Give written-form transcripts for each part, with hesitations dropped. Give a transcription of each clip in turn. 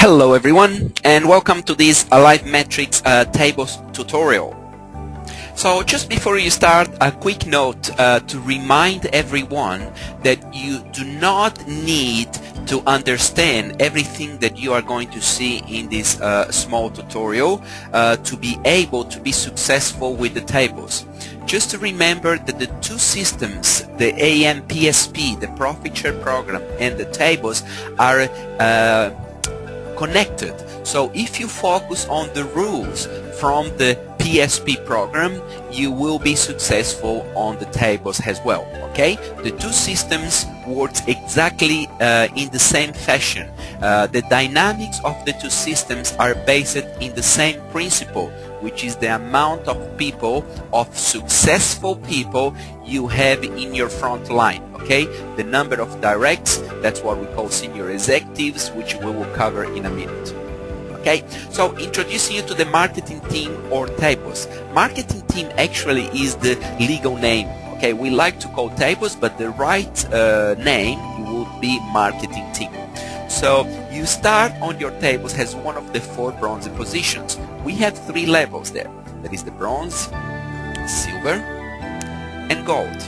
Hello everyone, and welcome to this AliveMetrics tables tutorial. So just before you start, a quick note to remind everyone that you do not need to understand everything that you are going to see in this small tutorial to be able to be successful with the tables. Just to remember that the two systems, the AMPSP, the Profit Share Program, and the tables are connected. So if you focus on the rules from the PSP program, you will be successful on the tables as well. Okay, the two systems work exactly in the same fashion. The dynamics of the two systems are based in the same principle, which is the amount of people, of successful people you have in your front line. Okay, the number of directs, that's what we call senior executives, which we will cover in a minute. Okay, so introducing you to the marketing team or tables. Marketing team actually is the legal name. Okay, we like to call tables, but the right name would be marketing team. So you start on your tables as one of the 4 bronze positions. We have 3 levels there. That is the bronze, silver, and gold.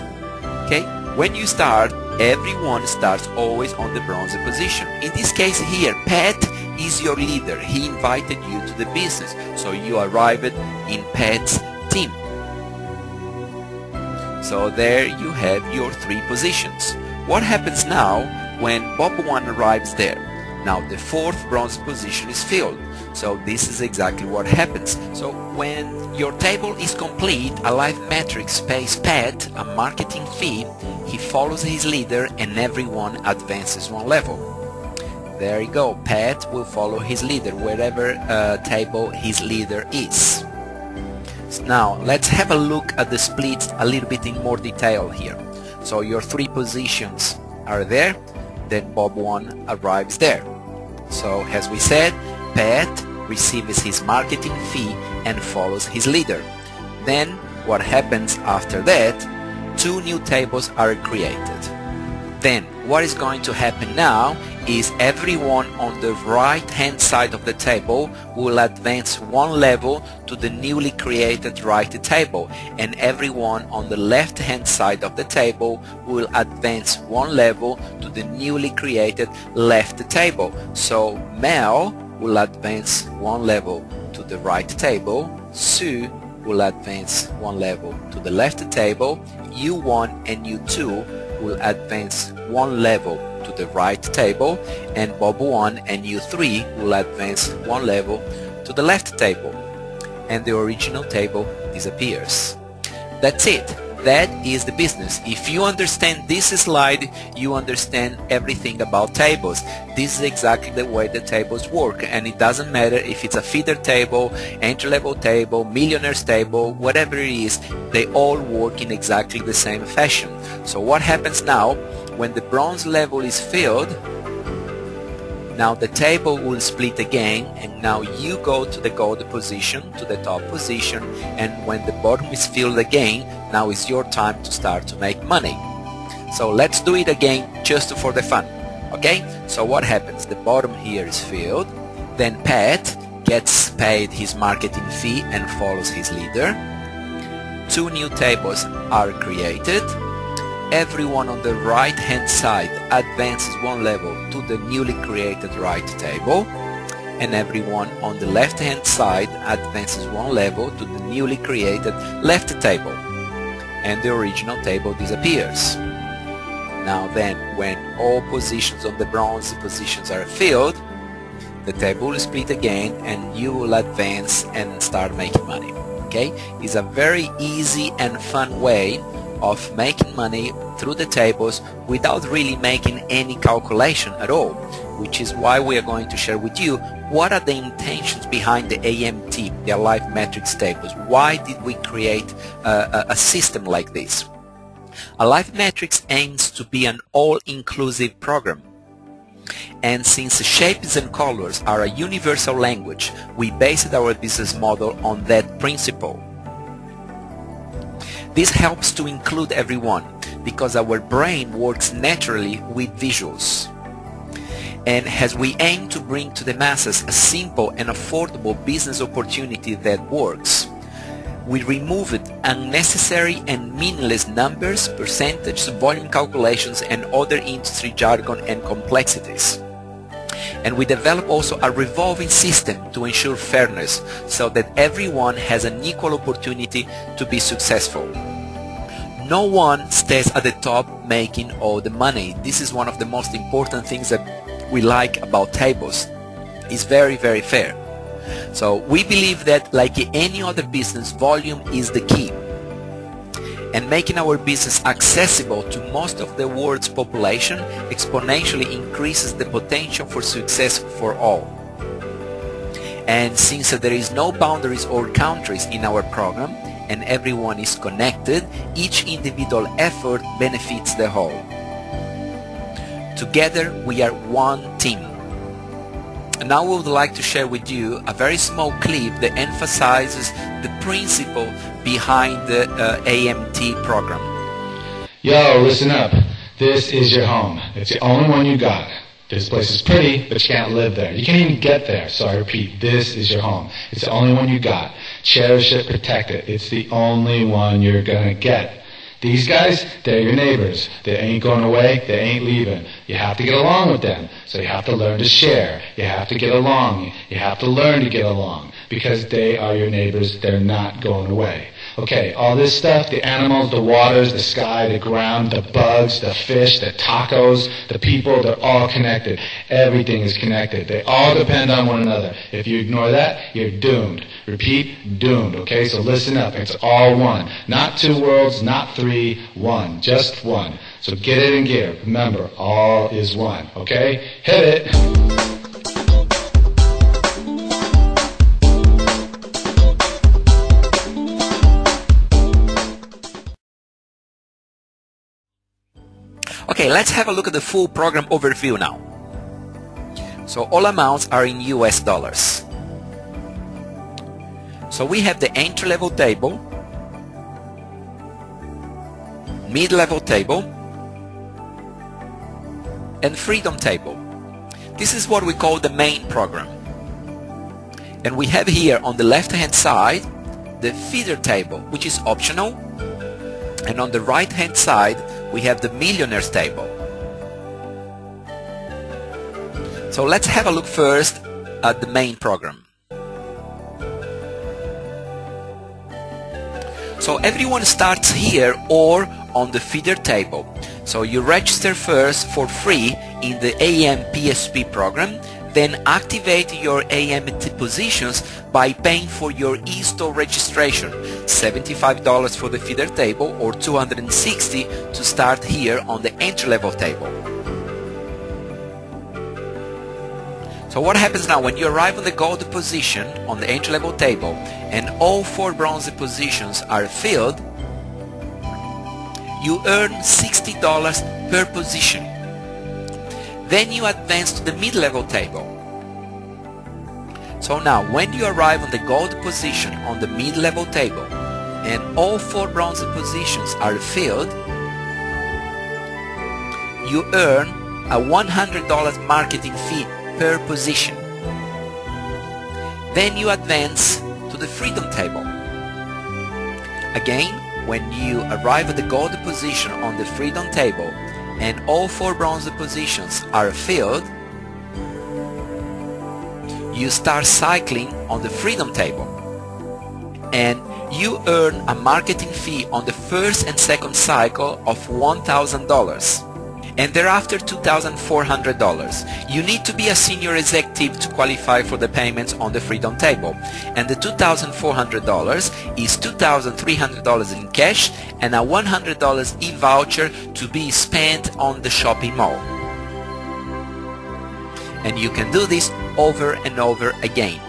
Okay, when you start, everyone starts always on the bronze position. In this case here, Pat is your leader. He invited you to the business, so you arrived in Pat's team. So there you have your 3 positions. What happens now when Bob 1 arrives there? Now the 4th bronze position is filled. So this is exactly what happens. So when your table is complete, AliveMetrics pays Pat a marketing fee. He follows his leader and everyone advances 1 level. There you go. Pat will follow his leader wherever table his leader is. So now let's have a look at the splits a little bit in more detail here. So your 3 positions are there, then Bob 1 arrives there. So as we said, Pat receives his marketing fee and follows his leader. Then what happens after that? 2 new tables are created. Then what is going to happen now is everyone on the right hand side of the table will advance 1 level to the newly created right table, and everyone on the left hand side of the table will advance 1 level to the newly created left table. So Mel will advance 1 level to the right table, Sue will advance 1 level to the left table, U1 and U2 will advance 1 level to the right table, and Bob 1 and U3 will advance 1 level to the left table, and the original table disappears. That's it. That is the business. If you understand this slide, you understand everything about tables. This is exactly the way the tables work, and it doesn't matter if it's a feeder table, entry-level table, millionaires table, whatever it is, they all work in exactly the same fashion. So what happens now? When the bronze level is filled, now the table will split again, and now you go to the gold position, to the top position, and when the bottom is filled again, now is your time to start to make money. So let's do it again just for the fun. Okay, so what happens? The bottom here is filled, then Pat gets paid his marketing fee and follows his leader. 2 new tables are created. Everyone on the right hand side advances 1 level to the newly created right table, and everyone on the left hand side advances 1 level to the newly created left table, and the original table disappears. Now then, when all positions on the bronze positions are filled, the table will split again and you will advance and start making money. Okay, it's a very easy and fun way of making money through the tables without really making any calculation at all, which is why we are going to share with you what are the intentions behind the AMT, the AliveMetrics tables. Why did we create a system like this? AliveMetrics aims to be an all-inclusive program, and since shapes and colors are a universal language, we based our business model on that principle. This helps to include everyone because our brain works naturally with visuals. And as we aim to bring to the masses a simple and affordable business opportunity that works, we removed unnecessary and meaningless numbers, percentages, volume calculations, and other industry jargon and complexities. And we developed also a revolving system to ensure fairness so that everyone has an equal opportunity to be successful. No one stays at the top making all the money. This is one of the most important things that we like about tables. It's very, very fair. So we believe that, like any other business, volume is the key. And making our business accessible to most of the world's population exponentially increases the potential for success for all. And since there is no boundaries or countries in our program and everyone is connected, each individual effort benefits the whole. Together we are one team. And now we would like to share with you a very small clip that emphasizes the principle behind the AMT program. Yo, listen up. This is your home. It's the only one you got. This place is pretty, but you can't live there. You can't even get there. So I repeat, this is your home. It's the only one you got. Cherish it, protect it. It's the only one you're gonna get. These guys, they're your neighbors. They ain't going away. They ain't leaving. You have to get along with them. So you have to learn to share. You have to get along. You have to learn to get along. Because they are your neighbors. They're not going away. Okay, all this stuff, the animals, the waters, the sky, the ground, the bugs, the fish, the tacos, the people, they're all connected. Everything is connected. They all depend on one another. If you ignore that, you're doomed. Repeat, doomed. Okay, so listen up. It's all one. Not two worlds, not three, one. Just one. So get it in gear. Remember, all is one. Okay? Hit it! Okay, let's have a look at the full program overview now. So all amounts are in US dollars. So we have the entry-level table, mid-level table, and freedom table. This is what we call the main program. And we have here on the left-hand side the feeder table, which is optional, and on the right-hand side we have the millionaires table. So let's have a look first at the main program. So everyone starts here or on the feeder table. So you register first for free in the AM PSP program, then activate your AMT positions by paying for your e-store registration, $75 for the feeder table or $260 to start here on the entry-level table. So what happens now when you arrive on the gold position on the entry-level table and all 4 bronze positions are filled, you earn $60 per position. Then you advance to the mid-level table. So now when you arrive on the gold position on the mid-level table and all 4 bronze positions are filled, you earn a $100 marketing fee per position. Then you advance to the freedom table. Again, when you arrive at the gold position on the freedom table and all 4 bronze positions are filled, you start cycling on the freedom table and you earn a marketing fee on the first and second cycle of $1,000 and thereafter $2,400. You need to be a senior executive to qualify for the payments on the freedom table, and the $2,400 is $2,300 in cash and a $100 e-voucher to be spent on the shopping mall. And you can do this over and over again.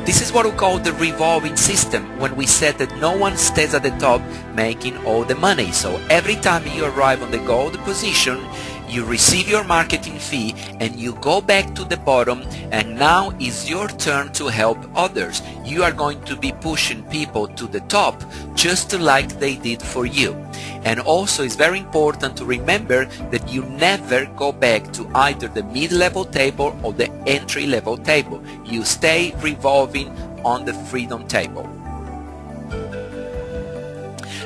This is what we call the revolving system, when we said that no one stays at the top making all the money. So every time you arrive on the gold position, you receive your marketing fee and you go back to the bottom, and now is your turn to help others. You are going to be pushing people to the top just like they did for you. And also it's very important to remember that you never go back to either the mid-level table or the entry-level table. You stay revolving on the freedom table.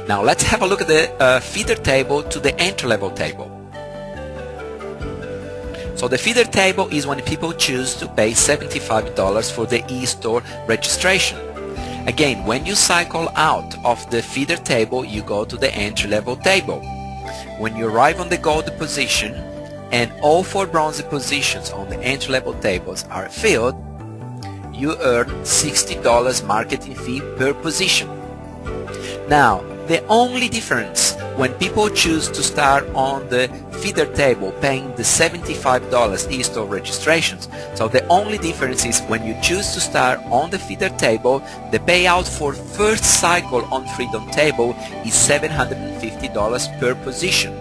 Now let's have a look at the feeder table to the entry-level table. So the feeder table is when people choose to pay $75 for the e-store registration. Again, when you cycle out of the feeder table, you go to the entry-level table. When you arrive on the gold position and all 4 bronze positions on the entry-level tables are filled, you earn $60 marketing fee per position. Now, the only difference when people choose to start on the feeder table paying the $75 e-store registrations, so the only difference is when you choose to start on the feeder table, the payout for first cycle on freedom table is $750 per position.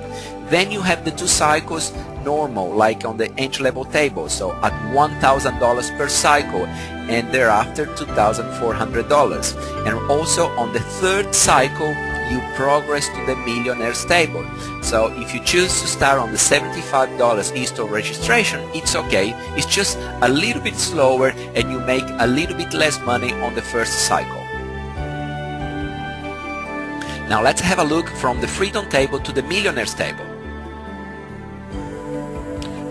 Then you have the 2 cycles normal, like on the entry-level table, so at $1,000 per cycle, and thereafter $2,400. And also on the 3rd cycle, you progress to the millionaire's table. So if you choose to start on the $75 e-store registration, it's okay. It's just a little bit slower and you make a little bit less money on the 1st cycle. Now let's have a look from the freedom table to the millionaire's table.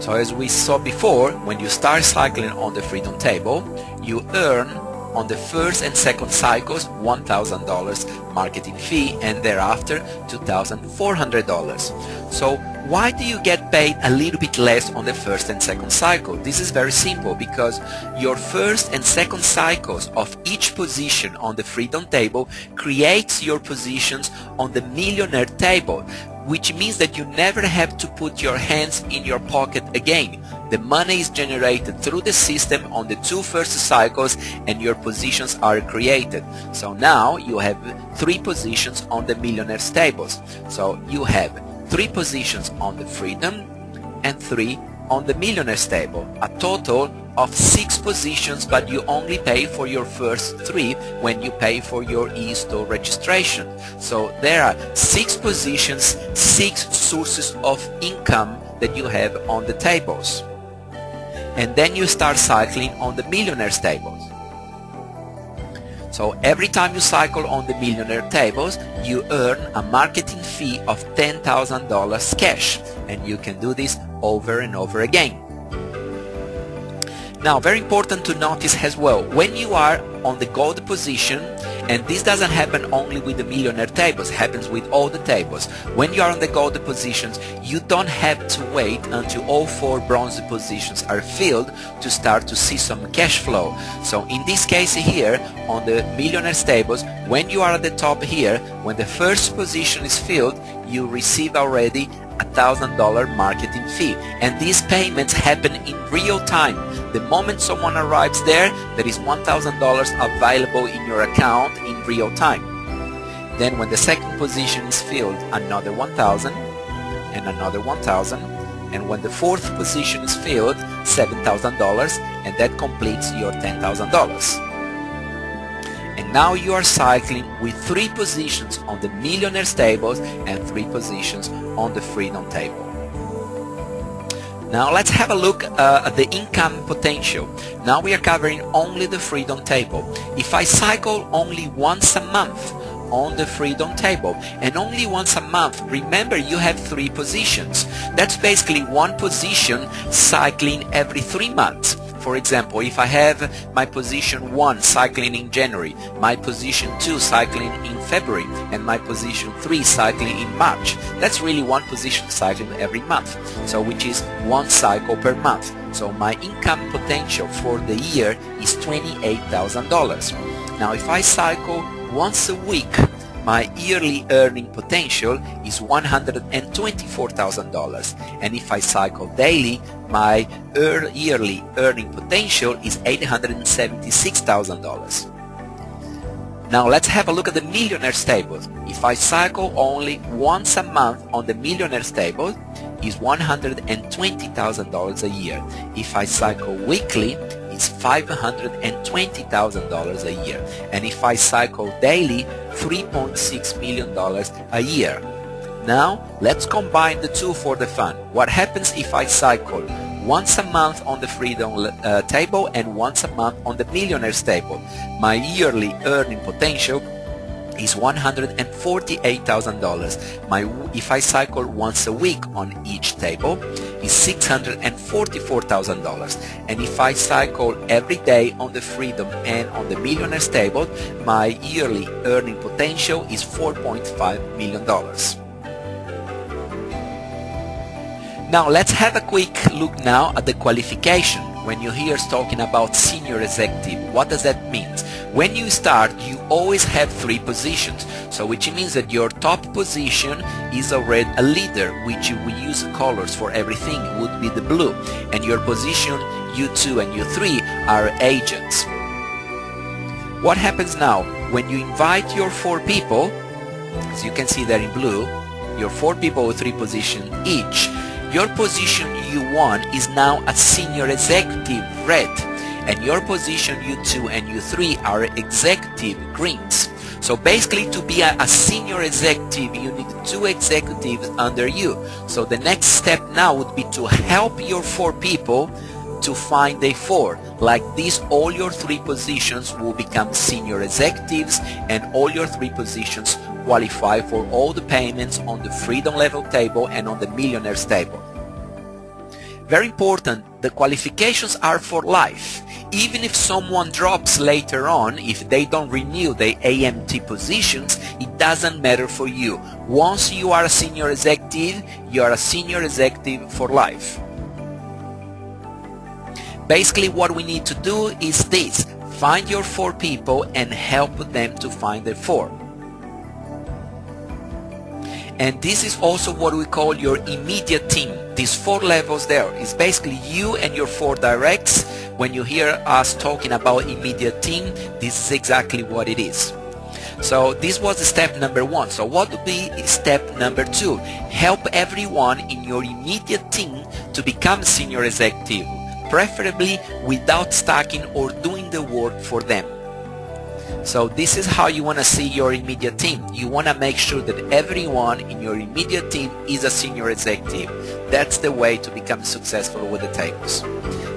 So as we saw before, when you start cycling on the freedom table, you earn on the 1st and 2nd cycles $1,000 marketing fee, and thereafter $2,400. So why do you get paid a little bit less on the 1st and 2nd cycle? This is very simple, because your 1st and 2nd cycles of each position on the freedom table creates your positions on the millionaire table, which means that you never have to put your hands in your pocket again. The money is generated through the system on the 2 first cycles and your positions are created. So now you have 3 positions on the millionaire's tables. So you have 3 positions on the freedom and 3 on the millionaire's table. A total of 6 positions, but you only pay for your first 3 when you pay for your e-store registration. So there are 6 positions, 6 sources of income that you have on the tables. And then you start cycling on the millionaire's tables. So every time you cycle on the millionaire tables, you earn a marketing fee of $10,000 cash, and you can do this over and over again. Now, very important to notice as well, when you are on the gold position, and this doesn't happen only with the millionaire tables, it happens with all the tables. When you are on the gold positions, you don't have to wait until all 4 bronze positions are filled to start to see some cash flow. So in this case here, on the millionaire tables, when you are at the top here, when the first position is filled, you receive already $1,000 marketing fee, and these payments happen in real time. The moment someone arrives there is $1,000 available in your account in real time. Then when the second position is filled, another $1,000 and another $1,000, and when the 4th position is filled, $7,000, and that completes your $10,000. And now you are cycling with 3 positions on the millionaire's tables and 3 positions on the freedom table. Now let's have a look at the income potential. Now we are covering only the freedom table. If I cycle only once a month on the freedom table, and only once a month, remember you have 3 positions. That's basically 1 position cycling every 3 months. For example, if I have my position 1 cycling in January, my position 2 cycling in February, and my position 3 cycling in March, that's really 1 position cycling every month, so which is 1 cycle per month. So my income potential for the year is $28,000. Now if I cycle once a week, my yearly earning potential is $124,000, and if I cycle daily, my yearly earning potential is $876,000. Now let's have a look at the millionaires table. If I cycle only once a month on the millionaires table, is $120,000 a year. If I cycle weekly, it's $520,000 a year. And if I cycle daily, $3.6 million a year. Now let's combine the two for the fun. What happens if I cycle once a month on the freedom table and once a month on the millionaires table? My yearly earning potential is $148,000. If I cycle once a week on each table, is $644,000. And if I cycle every day on the freedom and on the millionaires table, my yearly earning potential is $4.5 million. Now let's have a quick look now at the qualification. When you hear us talking about senior executive, what does that mean? When you start, you always have 3 positions, so which means that your top position is already a leader, which we use colors for everything, would be the blue, and your position U2 and U3 are agents. What happens now when you invite your 4 people? As you can see there in blue, your 4 people with 3 positions each. Your position U1 is now a senior executive, red, and your position U2 and U3 are executive, greens. So basically, to be a senior executive, you need 2 executives under you. So the next step now would be to help your 4 people to find a 4. Like this, all your 3 positions will become senior executives, and all your 3 positions qualify for all the payments on the freedom level table and on the millionaires table. Very important, the qualifications are for life. Even if someone drops later on, if they don't renew their AMT positions, it doesn't matter for you. Once you are a senior executive, you are a senior executive for life. Basically, what we need to do is this: find your 4 people and help them to find their 4. And this is also what we call your immediate team. These 4 levels there is basically you and your 4 directs. When you hear us talking about immediate team, this is exactly what it is. So this was step number 1. So what would be step number 2? Help everyone in your immediate team to become senior executive, preferably without stacking or doing the work for them. So this is how you want to see your immediate team. You want to make sure that everyone in your immediate team is a senior executive. That's the way to become successful with the tables.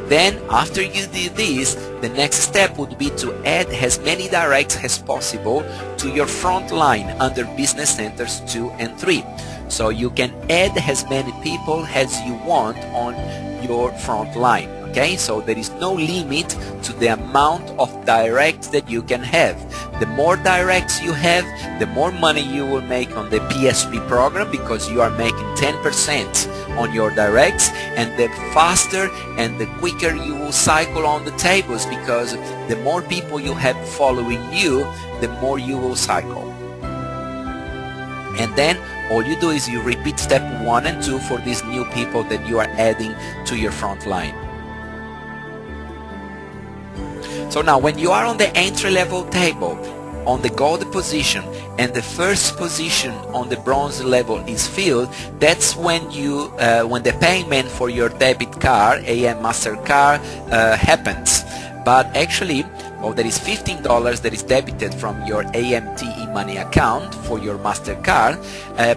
Then after you do this, the next step would be to add as many directs as possible to your front line under business centers 2 and 3. So you can add as many people as you want on your front line. Okay, so there is no limit to the amount of directs that you can have. The more directs you have, the more money you will make on the PSP program, because you are making 10% on your directs, and the faster and the quicker you will cycle on the tables, because the more people you have following you, the more you will cycle. And then all you do is you repeat step 1 and 2 for these new people that you are adding to your front line. So now when you are on the entry level table, on the gold position, and the first position on the bronze level is filled, that's when you when the payment for your debit card, AM MasterCard, happens. But actually, there is $15 that is debited from your AMT e-money account for your MasterCard,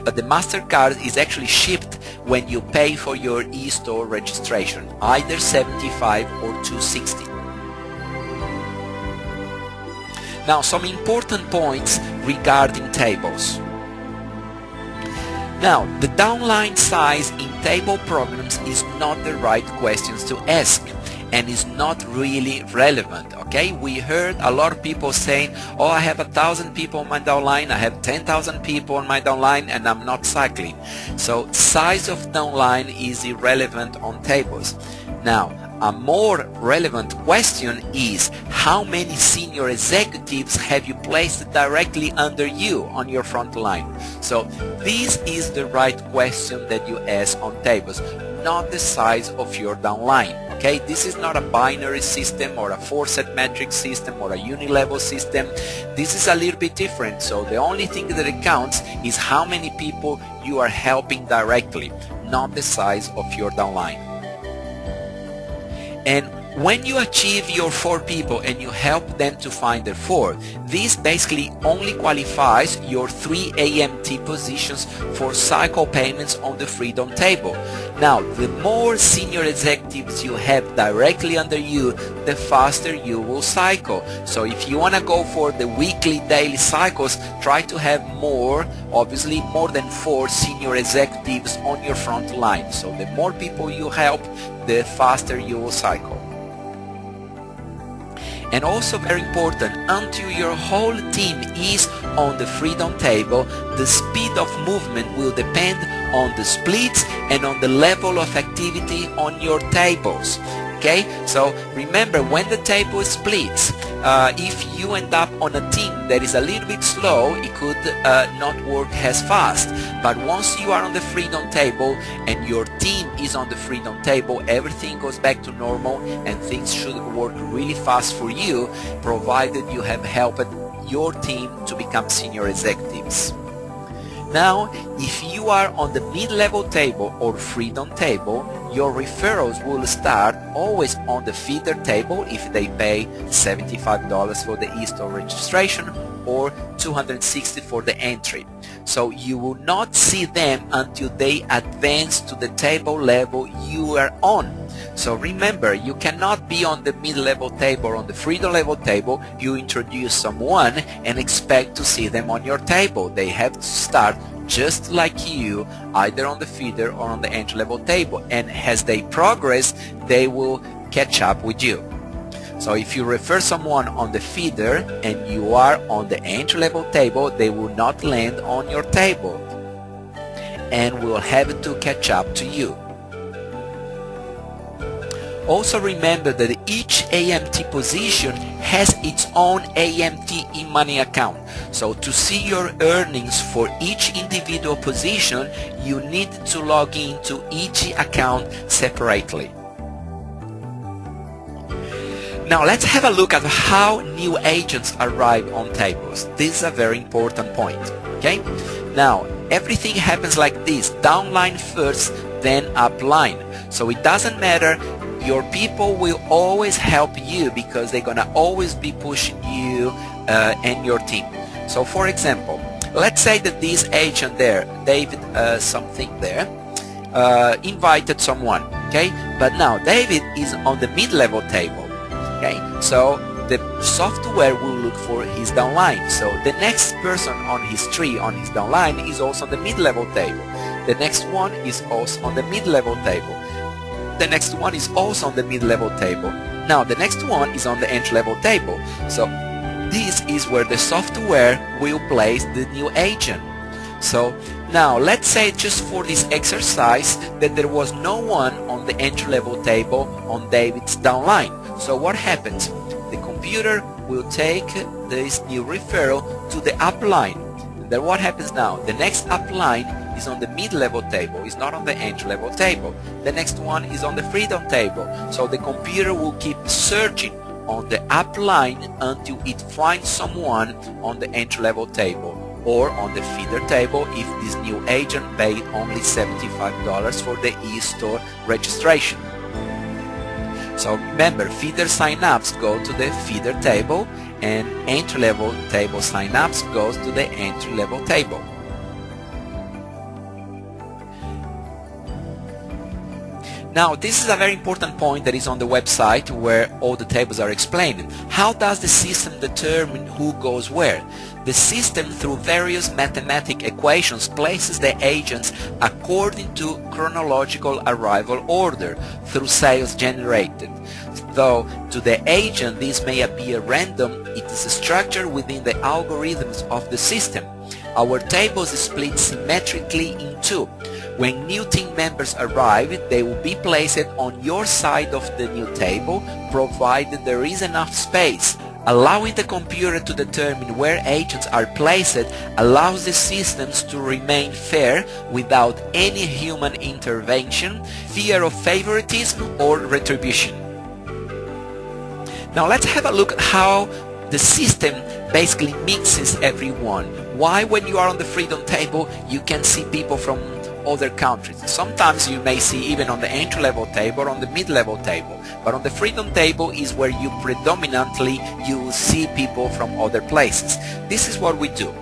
but the MasterCard is actually shipped when you pay for your e-store registration, either $75 or $260. Now, some important points regarding tables. Now, the downline size in table programs is not the right questions to ask, and is not really relevant. Okay, we heard a lot of people saying, oh, I have 1,000 people on my downline, I have 10,000 people on my downline, and I'm not cycling. So size of downline is irrelevant on tables. Now, a more relevant question is, how many senior executives have you placed directly under you on your front line? So this is the right question that you ask on tables. not the size of your downline. Okay, this is not a binary system or a four-set metric system or a unilevel system. This is a little bit different. So the only thing that it counts is how many people you are helping directly, not the size of your downline. And when you achieve your 4 people and you help them to find their 4, this basically only qualifies your 3 AMT positions for cycle payments on the Freedom table. Now, the more senior executives you have directly under you, the faster you will cycle. So if you want to go for the weekly, daily cycles, try to have more, obviously more than 4 senior executives on your front line. So the more people you help, the faster you will cycle. And also very important, until your whole team is on the Freedom table, the speed of movement will depend on the splits and on the level of activity on your tables. Okay, so remember, when the table splits, if you end up on a team that is a little bit slow, it could not work as fast. But once you are on the Freedom table and your team is on the Freedom table, everything goes back to normal and things should work really fast for you, provided you have helped your team to become senior executives. Now, if you are on the mid-level table or Freedom table, your referrals will start always on the feeder table if they pay $75 for the e-store registration or $260 for the entry. So you will not see them until they advance to the table level you are on. So remember, you cannot be on the mid-level table or on the Freedom level table. You introduce someone and expect to see them on your table. They have to start just like you, either on the feeder or on the entry-level table, and as they progress, they will catch up with you. So if you refer someone on the feeder and you are on the entry-level table, they will not land on your table and will have to catch up to you. Also remember that each AMT position has its own AMT e-money account. So to see your earnings for each individual position, you need to log into each account separately. Now let's have a look at how new agents arrive on tables. This is a very important point. Okay? Now everything happens like this: downline first, then upline. So it doesn't matter. Your people will always help you because they're gonna always be pushing you and your team. So for example, let's say that this agent there, David something there, invited someone, okay? But now David is on the mid-level table, okay? So the software will look for his downline. So the next person on his tree, on his downline, is also on the mid-level table. The next one is also on the mid-level table. The next one is also on the mid-level table. Now the next one is on the entry-level table. So this is where the software will place the new agent. So now let's say, just for this exercise, that there was no one on the entry-level table on David's downline. So what happens? The computer will take this new referral to the upline. And then what happens now? The next upline is on the mid-level table, is not on the entry-level table. The next one is on the Freedom table. So the computer will keep searching on the upline until it finds someone on the entry-level table or on the feeder table if this new agent paid only $75 for the e-store registration. So remember, feeder sign-ups go to the feeder table and entry-level table sign-ups goes to the entry-level table. Now this is a very important point that is on the website where all the tables are explained. How does the system determine who goes where? The system, through various mathematical equations, places the agents according to chronological arrival order through sales generated. Though to the agent this may appear random, it is structured within the algorithms of the system. Our tables split symmetrically in two. When new team members arrive, they will be placed on your side of the new table, provided there is enough space. Allowing the computer to determine where agents are placed allows the systems to remain fair without any human intervention, fear of favoritism or retribution. Now let's have a look at how the system basically mixes everyone. Why when you are on the freedom table you can see people from other countries. Sometimes you may see even on the entry-level table or on the mid-level table, but on the freedom table is where you predominantly see people from other places. This is what we do.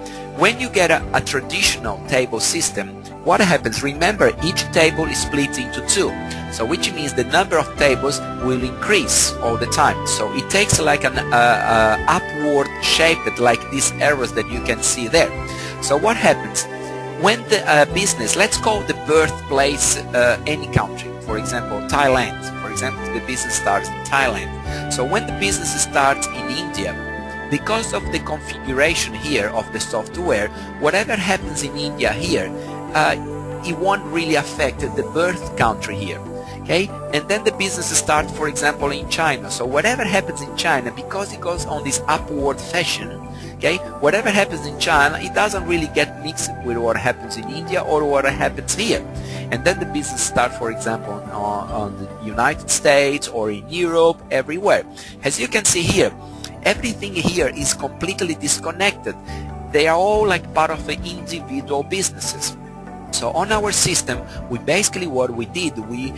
When you get a traditional table system, what happens? Remember, each table is split into two, so which means the number of tables will increase all the time. So it takes like an upward shape, like these arrows that you can see there. So what happens? When the business, let's call the birthplace any country, for example Thailand, for example the business starts in Thailand. So when the business starts in India, because of the configuration here of the software, whatever happens in India here, it won't really affect the birth country here. Okay, and then the business starts, for example, in China. So whatever happens in China, because it goes on this upward fashion, okay, whatever happens in China, it doesn't really get mixed with what happens in India or what happens here. And then the business starts, for example, on the United States or in Europe, everywhere. As you can see here, everything here is completely disconnected. They are all like part of the individual businesses. So on our system, we basically what we did, we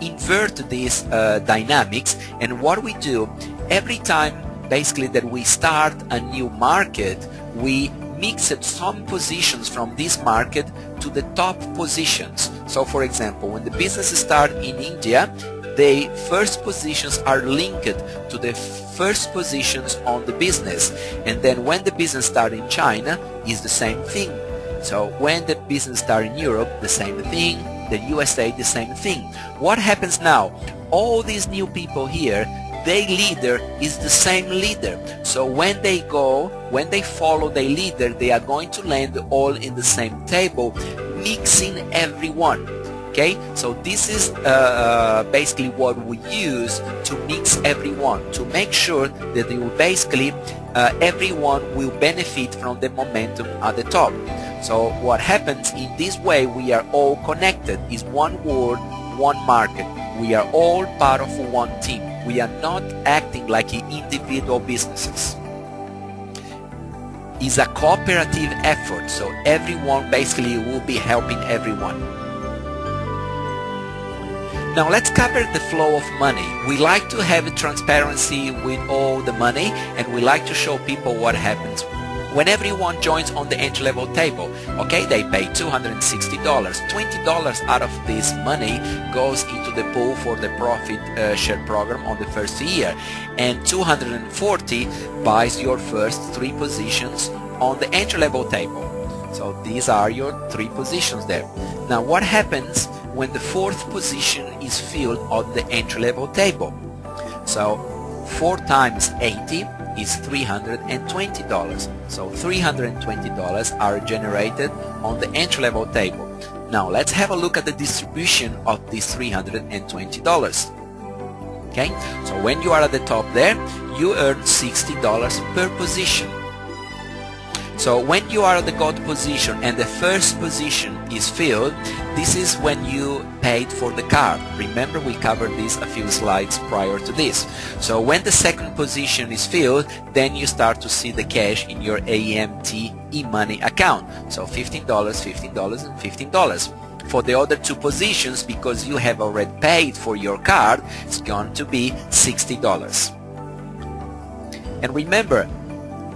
invert these dynamics, and what we do every time basically that we start a new market, we mixed some positions from this market to the top positions. So for example, when the business starts in India, the first positions are linked to the first positions on the business, and then when the business starts in China is the same thing. So when the business starts in Europe, the same thing, the USA, the same thing. What happens now? All these new people here, their leader is the same leader. So when they follow their leader, they are going to land all in the same table, mixing everyone. Okay, so this is basically what we use to mix everyone, to make sure that they will basically everyone will benefit from the momentum at the top. So what happens in this way, we are all connected. Is one world, one market. We are all part of one team. We are not acting like individual businesses. It's a cooperative effort, so everyone basically will be helping everyone. Now let's cover the flow of money. We like to have transparency with all the money, and we like to show people what happens when everyone joins on the entry-level table. Okay, they pay $260. $20 out of this money goes into the pool for the profit share program on the first year, and $240 buys your first 3 positions on the entry-level table. So these are your 3 positions there. Now what happens when the 4th position is filled on the entry-level table? So 4 times 80 is $320. So $320 are generated on the entry-level table. Now let's have a look at the distribution of these $320. Okay, so when you are at the top there, you earn $60 per position. So when you are at the gold position and the first position is filled, this is when you paid for the card. Remember, we covered this a few slides prior to this. So when the second position is filled, then you start to see the cash in your AMT e-money account. So $15, $15, and $15. For the other 2 positions, because you have already paid for your card, it's going to be $60. And remember,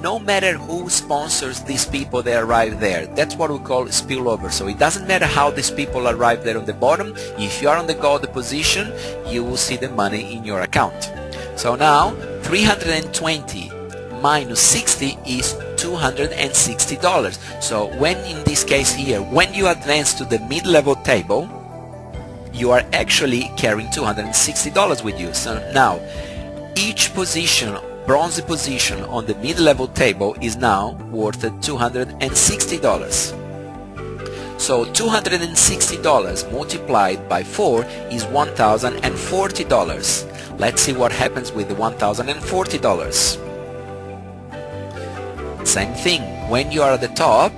no matter who sponsors these people that arrive there, that's what we call spillover. So it doesn't matter how these people arrive there on the bottom. If you are on the gold position, you will see the money in your account. So now 320 minus 60 is $260. So when in this case here, when you advance to the mid-level table, you are actually carrying $260 with you. So now each position, bronze position on the mid-level table, is now worth $260. So $260 multiplied by 4 is $1,040. Let's see what happens with the $1,040. Same thing, when you are at the top,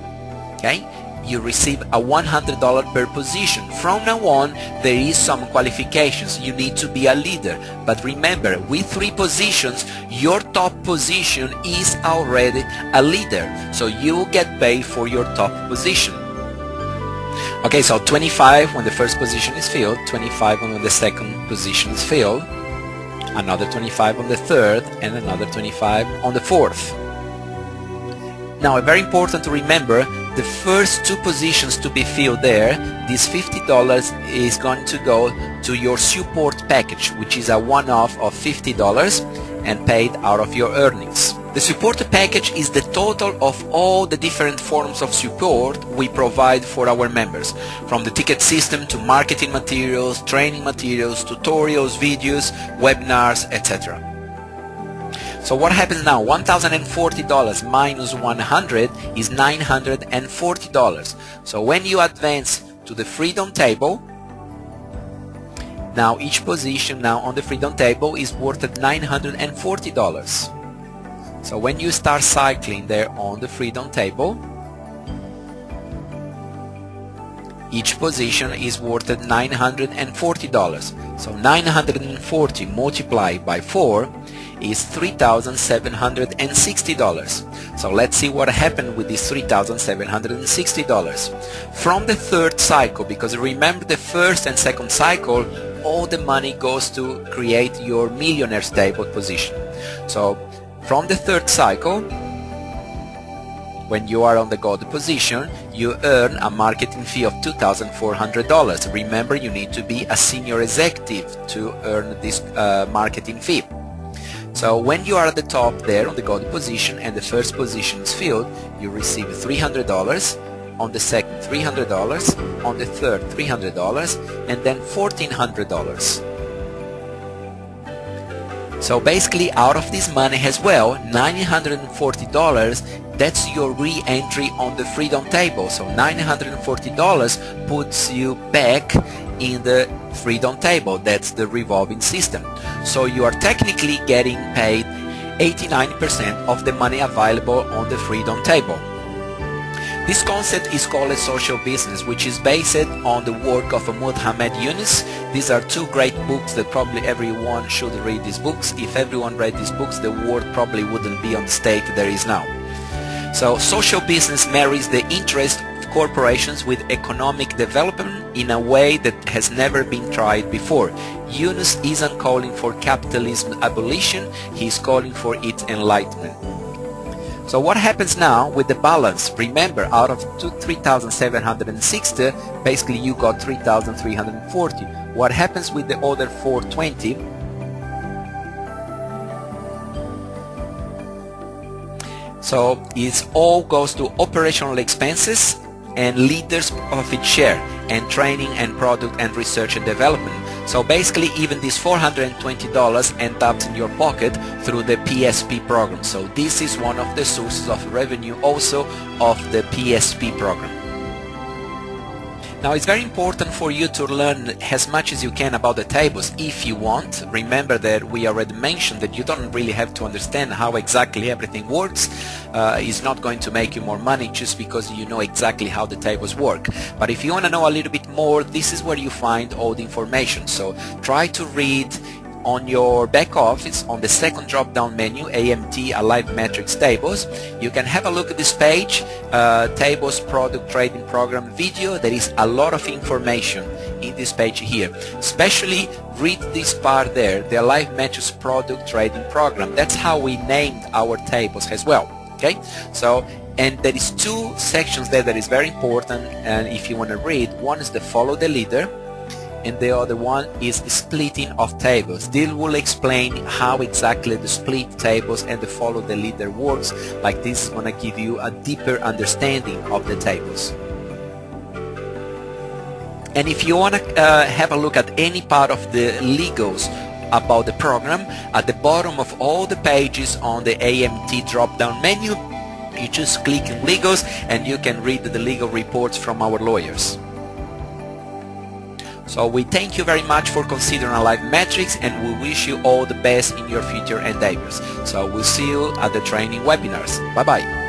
okay, you receive a $100 per position. From now on, there is some qualifications. You need to be a leader. But remember, with 3 positions, your top position is already a leader. So you will get paid for your top position. Okay, so 25 when the first position is filled, 25 when the second position is filled, another 25 on the third, and another 25 on the fourth. Now, very important to remember, the first 2 positions to be filled there, this $50 is going to go to your support package, which is a one-off of $50 and paid out of your earnings. The support package is the total of all the different forms of support we provide for our members, from the ticket system to marketing materials, training materials, tutorials, videos, webinars, etc. So what happens now? $1,040 minus 100 is $940. So when you advance to the freedom table, now each position now on the freedom table is worth $940. So when you start cycling there on the freedom table, each position is worth $940. So 940 multiplied by 4 is $3,760. So let's see what happened with this $3,760. From the third cycle, because remember the first and second cycle, all the money goes to create your millionaire stable position. So from the third cycle, when you are on the gold position, you earn a marketing fee of $2,400. Remember, you need to be a senior executive to earn this marketing fee. So when you are at the top there on the gold position and the first position is filled, you receive $300, on the second $300, on the third $300, and then $1,400. So basically, out of this money as well, $940, that's your re-entry on the freedom table. So $940 puts you back in the freedom table. That's the revolving system. So you are technically getting paid 89% of the money available on the freedom table. This concept is called a social business, which is based on the work of Muhammad Yunus. These are 2 great books that probably everyone should read these books. If everyone read these books, the world probably wouldn't be on the state there is now. So social business marries the interest of corporations with economic development in a way that has never been tried before. Yunus isn't calling for capitalism abolition, he's calling for its enlightenment. So what happens now with the balance? Remember, out of 3,760, basically you got 3,340. What happens with the other 420? So it all goes to operational expenses and leaders' profit share and training and product and research and development. So basically even this $420 ends up in your pocket through the PSP program. So this is one of the sources of revenue also of the PSP program. Now it's very important for you to learn as much as you can about the tables if you want. Remember that we already mentioned that you don't really have to understand how exactly everything works. It's not going to make you more money just because you know exactly how the tables work. But if you want to know a little bit more, this is where you find all the information. So try to read on your back office on the second drop down menu, AMT Alive Metrics Tables. You can have a look at this page, Tables Product Trading Program video. There is a lot of information in this page here. Especially read this part there, the Alive Metrics Product Trading Program. That's how we named our tables as well. Okay, so and there is 2 sections there that is very important, and if you want to read, one is the follow the leader, and the other one is splitting of tables. This will explain how exactly the split tables and the follow the leader works. Like this is going to give you a deeper understanding of the tables. And if you want to have a look at any part of the legals about the program, at the bottom of all the pages on the AMT drop-down menu, you just click on legals and you can read the legal reports from our lawyers. So we thank you very much for considering Alive Metrics, and we wish you all the best in your future endeavors. So we'll see you at the training webinars. Bye bye.